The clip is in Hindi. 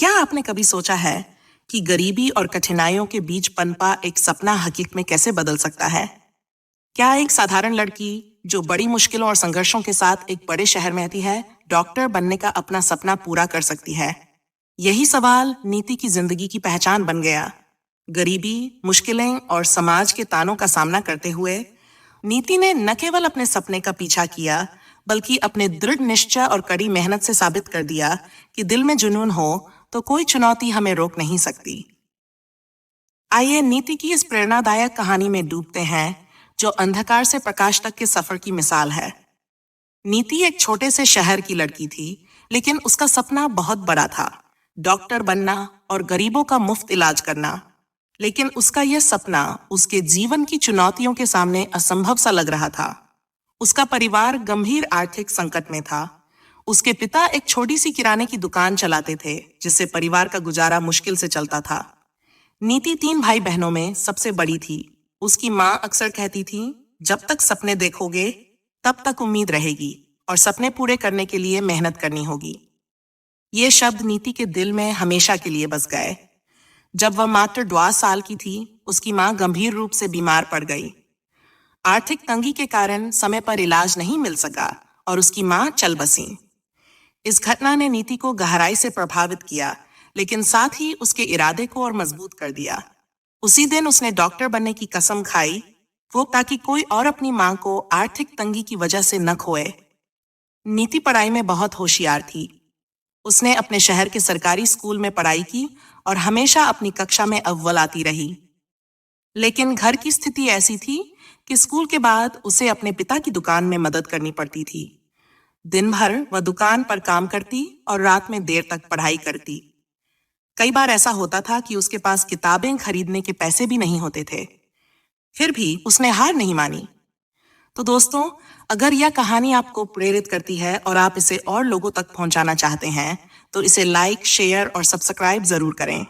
क्या आपने कभी सोचा है कि गरीबी और कठिनाइयों के बीच पनपा एक सपना हकीकत में कैसे बदल सकता है? क्या एक साधारण लड़की जो बड़ी मुश्किलों और संघर्षों के साथ एक बड़े शहर में रहती है, डॉक्टर बनने का अपना सपना पूरा कर सकती है? यही सवाल नीति की जिंदगी की पहचान बन गया। गरीबी, मुश्किलें और समाज के तानों का सामना करते हुए नीति ने न केवल अपने सपने का पीछा किया, बल्कि अपने दृढ़ निश्चय और कड़ी मेहनत से साबित कर दिया कि दिल में जुनून हो तो कोई चुनौती हमें रोक नहीं सकती। आइए नीति की इस प्रेरणादायक कहानी में डूबते हैं, जो अंधकार से प्रकाश तक के सफर की मिसाल है। नीति एक छोटे से शहर की लड़की थी, लेकिन उसका सपना बहुत बड़ा था, डॉक्टर बनना और गरीबों का मुफ्त इलाज करना। लेकिन उसका यह सपना उसके जीवन की चुनौतियों के सामने असंभव सा लग रहा था। उसका परिवार गंभीर आर्थिक संकट में था। उसके पिता एक छोटी सी किराने की दुकान चलाते थे, जिससे परिवार का गुजारा मुश्किल से चलता था। नीति 3 भाई बहनों में सबसे बड़ी थी। उसकी माँ अक्सर कहती थी, जब तक सपने देखोगे तब तक उम्मीद रहेगी और सपने पूरे करने के लिए मेहनत करनी होगी। ये शब्द नीति के दिल में हमेशा के लिए बस गए। जब वह मात्र 12 साल की थी, उसकी माँ गंभीर रूप से बीमार पड़ गई। आर्थिक तंगी के कारण समय पर इलाज नहीं मिल सका और उसकी माँ चल बसी। इस घटना ने नीति को गहराई से प्रभावित किया, लेकिन साथ ही उसके इरादे को और मजबूत कर दिया। उसी दिन उसने डॉक्टर बनने की कसम खाई, वो ताकि कोई और अपनी मां को आर्थिक तंगी की वजह से न खोए। नीति पढ़ाई में बहुत होशियार थी। उसने अपने शहर के सरकारी स्कूल में पढ़ाई की और हमेशा अपनी कक्षा में अव्वल आती रही। लेकिन घर की स्थिति ऐसी थी कि स्कूल के बाद उसे अपने पिता की दुकान में मदद करनी पड़ती थी। दिन भर वह दुकान पर काम करती और रात में देर तक पढ़ाई करती। कई बार ऐसा होता था कि उसके पास किताबें खरीदने के पैसे भी नहीं होते थे। फिर भी उसने हार नहीं मानी। तो दोस्तों, अगर यह कहानी आपको प्रेरित करती है और आप इसे और लोगों तक पहुंचाना चाहते हैं, तो इसे लाइक, शेयर और सब्सक्राइब जरूर करें।